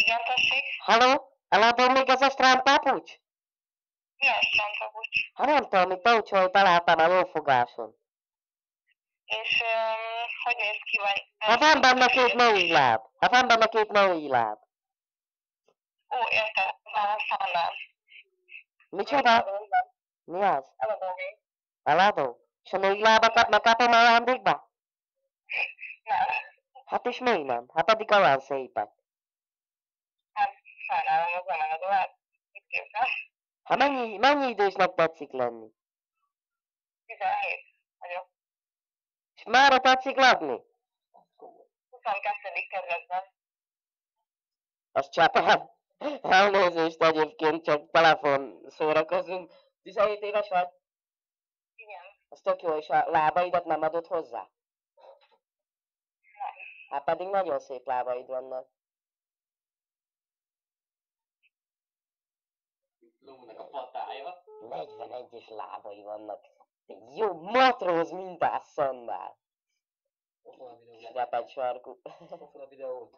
Igen, tessék. Halló? Eladom még ez a strandpapucs? Milyen strandpapucs? Hát nem tudom, itt olcsó, találtam a lófogáson. És hogy néz ki, vagy... Hát van benne két női láb. Hát van benne két női láb. Ó, érted, már szállnám. Micsoda? Mi az? Eladom még. Eladó? És a női lábakat megkapom ajándékba? Nem. Hát és még nem? Hát pedig olyan szépek. Hát sajnálom, az nem eladó, hát mit képzel? Hát mennyi idősnek tetszik lenni? 17 vagyok. És mára tetszik lakni? 22. kerületben. Az csapán. Elnézést egyébként, csak telefon szórakozunk. 17 éves vagy? Igen. Az tök jó, és a lábaidat nem adod hozzá? Nem. Hát pedig nagyon szép lábaid vannak. Lónak a patája. 41-es lábai vannak. Egy jó matróz mintás szandál. Ott van a videó. Reped sarkú. Ott van a videó.